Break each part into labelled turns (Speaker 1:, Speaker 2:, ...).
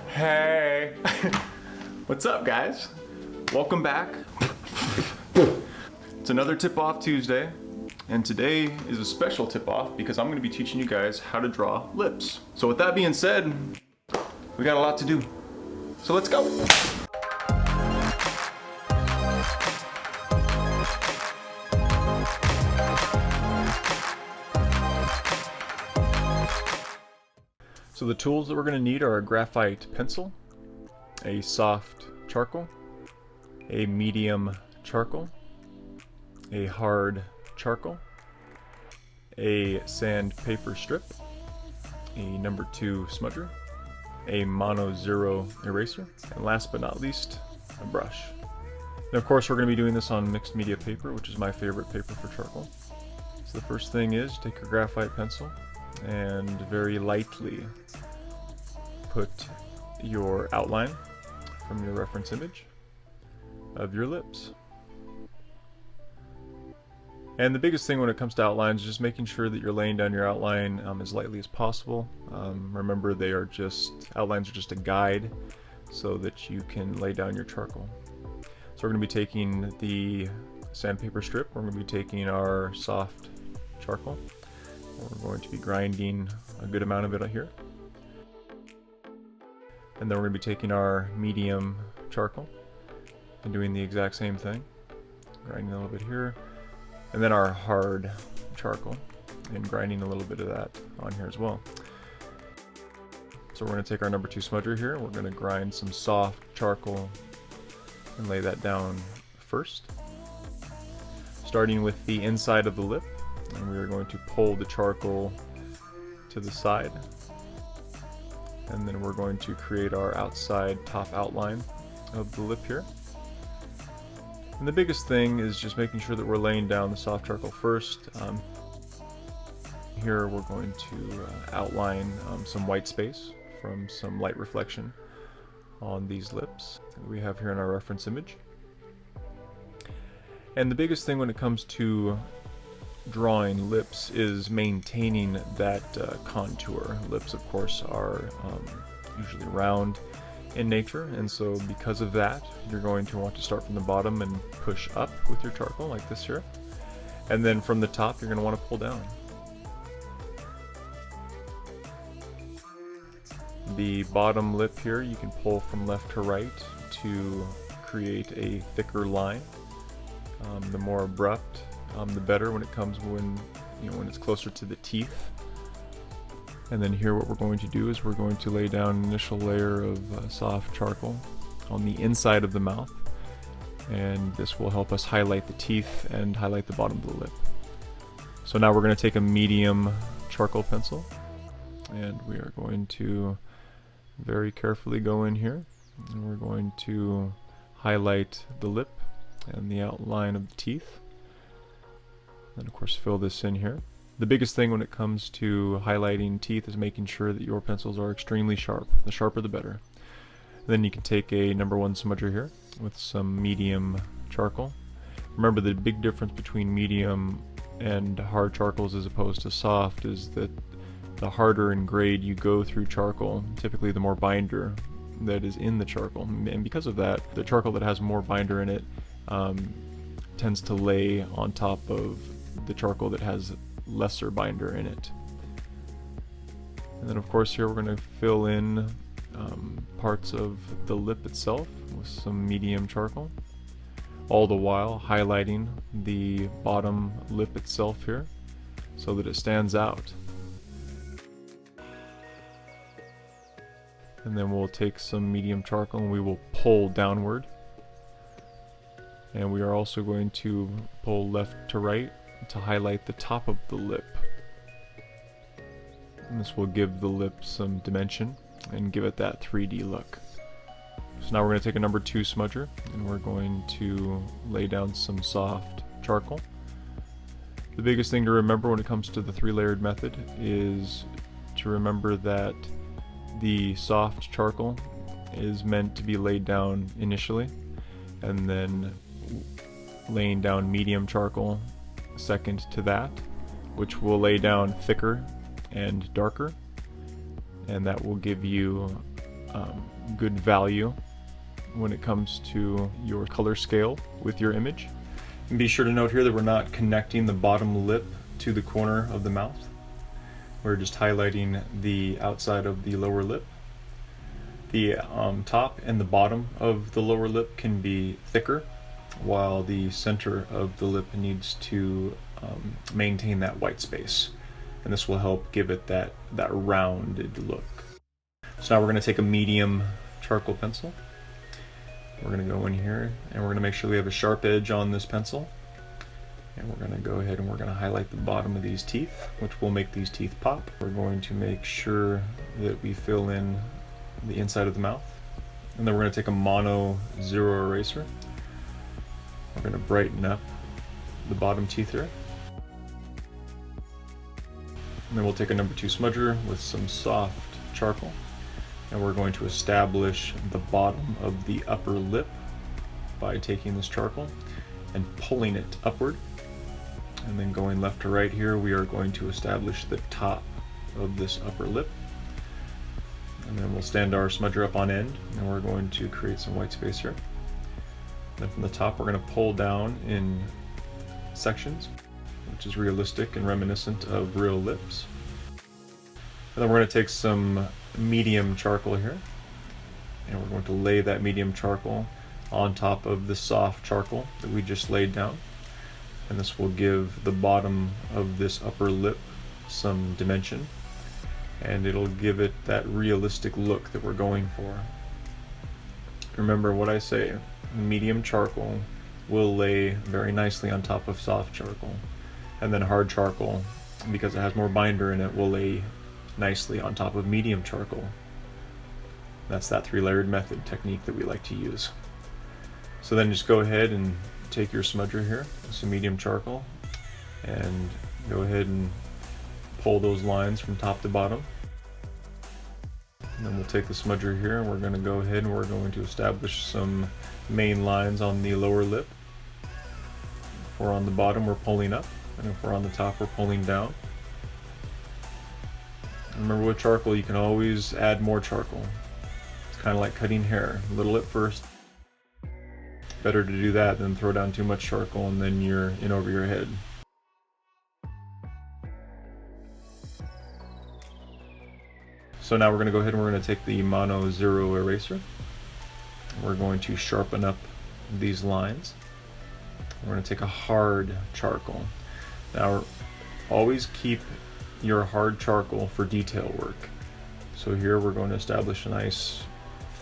Speaker 1: Hey! What's up, guys? Welcome back. It's another Tip-Off Tuesday, and today is a special tip-off because I'm going to be teaching you guys how to draw lips. So with that being said, we got a lot to do. So let's go! So the tools that we're going to need are a graphite pencil, a soft charcoal, a medium charcoal, a hard charcoal, a sandpaper strip, a number 2 smudger, a mono 0 eraser, and last but not least, a brush. And of course we're going to be doing this on mixed media paper, which is my favorite paper for charcoal. So the first thing is take your graphite pencil and very lightly put your outline from your reference image of your lips. And the biggest thing when it comes to outlines is just making sure that you're laying down your outline as lightly as possible. Remember, outlines are just a guide so that you can lay down your charcoal. So we're going to be taking the sandpaper strip, we're going to be taking our soft charcoal, we're going to be grinding a good amount of it here. And then we're going to be taking our medium charcoal and doing the exact same thing, grinding a little bit here. And then our hard charcoal and grinding a little bit of that on here as well. So we're going to take our number 2 smudger here, we're going to grind some soft charcoal and lay that down first. Starting with the inside of the lip, and we are going to pull the charcoal to the side, and then we're going to create our outside top outline of the lip here. And the biggest thing is just making sure that we're laying down the soft charcoal first. Here we're going to outline some white space from some light reflection on these lips that we have here in our reference image. And the biggest thing when it comes to drawing lips is maintaining that contour. Lips, of course, are usually round in nature, and so because of that, you're going to want to start from the bottom and push up with your charcoal like this here, and then from the top you're going to want to pull down. The bottom lip here you can pull from left to right to create a thicker line. The more abrupt the better when it comes when it's closer to the teeth. And then here what we're going to do is we're going to lay down an initial layer of soft charcoal on the inside of the mouth, and this will help us highlight the teeth and highlight the bottom of the lip. So now we're going to take a medium charcoal pencil and we are going to very carefully go in here and we're going to highlight the lip and the outline of the teeth. And of course fill this in here. The biggest thing when it comes to highlighting teeth is making sure that your pencils are extremely sharp. The sharper the better. And then you can take a number 1 smudger here with some medium charcoal. Remember, the big difference between medium and hard charcoals as opposed to soft is that the harder in grade you go through charcoal, typically the more binder that is in the charcoal. And because of that, the charcoal that has more binder in it tends to lay on top of the charcoal that has lesser binder in it. And then of course here we're going to fill in parts of the lip itself with some medium charcoal, all the while highlighting the bottom lip itself here so that it stands out. And then we'll take some medium charcoal and we will pull downward, and we are also going to pull left to right to highlight the top of the lip. And this will give the lip some dimension and give it that 3D look. So now we're going to take a number 2 smudger and we're going to lay down some soft charcoal. The biggest thing to remember when it comes to the 3-layered method is to remember that the soft charcoal is meant to be laid down initially, and then laying down medium charcoal second to that, which will lay down thicker and darker, and that will give you good value when it comes to your color scale with your image. And be sure to note here that we're not connecting the bottom lip to the corner of the mouth. We're just highlighting the outside of the lower lip. The top and the bottom of the lower lip can be thicker, while the center of the lip needs to maintain that white space. And this will help give it that rounded look. So now we're going to take a medium charcoal pencil. We're going to go in here and we're going to make sure we have a sharp edge on this pencil. And we're going to go ahead and we're going to highlight the bottom of these teeth, which will make these teeth pop. We're going to make sure that we fill in the inside of the mouth. And then we're going to take a mono zero eraser. We're going to brighten up the bottom teeth here. And then we'll take a number 2 smudger with some soft charcoal. And we're going to establish the bottom of the upper lip by taking this charcoal and pulling it upward. And then going left to right here, we are going to establish the top of this upper lip. And then we'll stand our smudger up on end, and we're going to create some white space here. Then from the top, we're going to pull down in sections, which is realistic and reminiscent of real lips. And then we're going to take some medium charcoal here, and we're going to lay that medium charcoal on top of the soft charcoal that we just laid down. And this will give the bottom of this upper lip some dimension, and it'll give it that realistic look that we're going for. Remember what I say, medium charcoal will lay very nicely on top of soft charcoal, and then hard charcoal, because it has more binder in it, will lay nicely on top of medium charcoal. That's that 3-layered method technique that we like to use. So then just go ahead and take your smudger here, some medium charcoal, and go ahead and pull those lines from top to bottom. And then we'll take the smudger here and we're going to go ahead and we're going to establish some main lines on the lower lip. If we're on the bottom, we're pulling up, and if we're on the top, we're pulling down. Remember, with charcoal, you can always add more charcoal. It's kind of like cutting hair, a little at first. Better to do that than throw down too much charcoal and then you're in over your head. So now we're going to go ahead and we're going to take the mono zero eraser. We're going to sharpen up these lines. We're going to take a hard charcoal. Now always keep your hard charcoal for detail work. So here we're going to establish a nice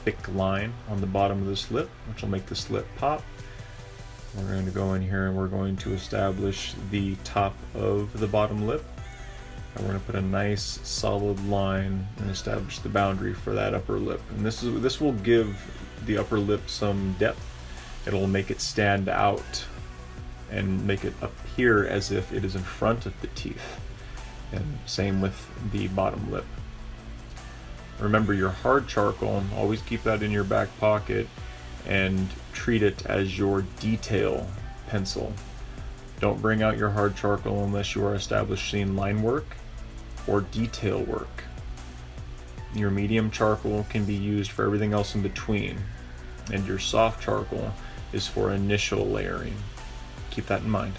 Speaker 1: thick line on the bottom of this lip, which will make this lip pop. We're going to go in here and we're going to establish the top of the bottom lip. And we're going to put a nice solid line and establish the boundary for that upper lip. And this will give the upper lip some depth. It'll make it stand out and make it appear as if it is in front of the teeth. And same with the bottom lip. Remember, your hard charcoal, always keep that in your back pocket and treat it as your detail pencil. Don't bring out your hard charcoal unless you are establishing line work or detail work. Your medium charcoal can be used for everything else in between, and your soft charcoal is for initial layering. Keep that in mind.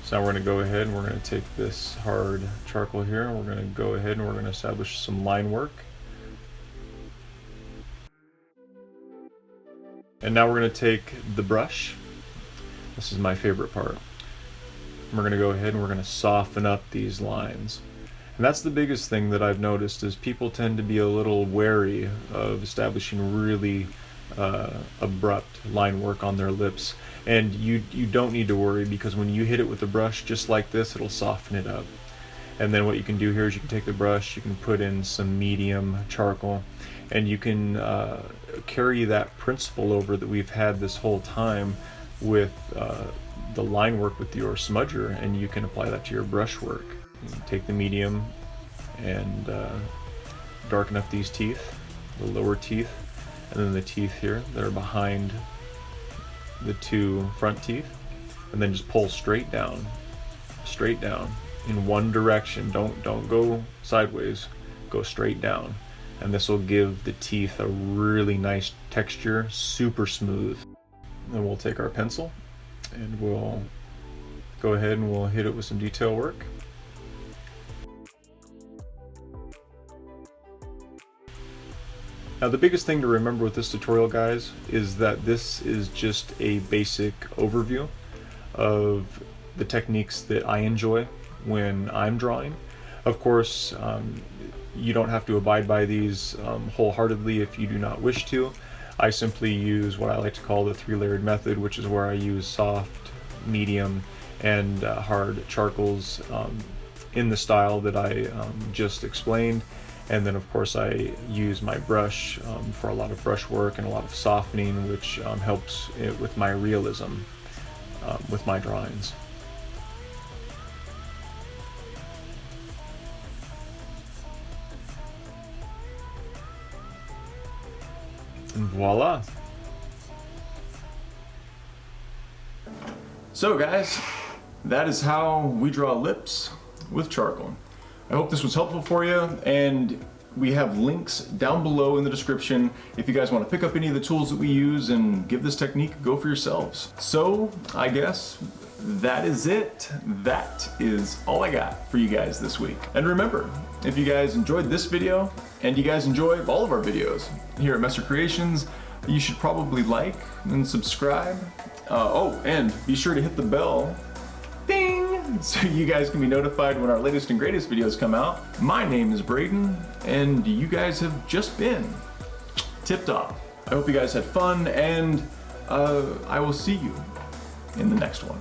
Speaker 1: So now we're going to go ahead and we're going to take this hard charcoal here and we're going to go ahead and we're going to establish some line work. And now we're going to take the brush. This is my favorite part. And we're going to go ahead and we're going to soften up these lines. And that's the biggest thing that I've noticed is people tend to be a little wary of establishing really abrupt line work on their lips. And you don't need to worry, because when you hit it with the brush just like this, it'll soften it up. And then what you can do here is you can take the brush, you can put in some medium charcoal, and you can carry that principle over that we've had this whole time with the line work with your smudger, and you can apply that to your brush work. You can take the medium and darken up these teeth, the lower teeth, and then the teeth here that are behind the two front teeth, and then just pull straight down in one direction. Don't go sideways, go straight down. and this will give the teeth a really nice texture, super smooth. Then we'll take our pencil and we'll go ahead and we'll hit it with some detail work. Now the biggest thing to remember with this tutorial, guys, is that this is just a basic overview of the techniques that I enjoy when I'm drawing. Of course, you don't have to abide by these wholeheartedly if you do not wish to. I simply use what I like to call the 3-layered method, which is where I use soft, medium, and hard charcoals in the style that I just explained. And then of course I use my brush for a lot of brush work and a lot of softening, which helps it with my realism with my drawings. And voila! So guys, that is how we draw lips with charcoal. I hope this was helpful for you, and we have links down below in the description if you guys want to pick up any of the tools that we use and give this technique a go for yourselves. So I guess that is it. That is all I got for you guys this week. And remember, if you guys enjoyed this video and you guys enjoy all of our videos here at Messer Creations, you should probably like and subscribe. Oh, and be sure to hit the bell, ding, so you guys can be notified when our latest and greatest videos come out. My name is Braden, and you guys have just been tipped off. I hope you guys had fun, and I will see you in the next one.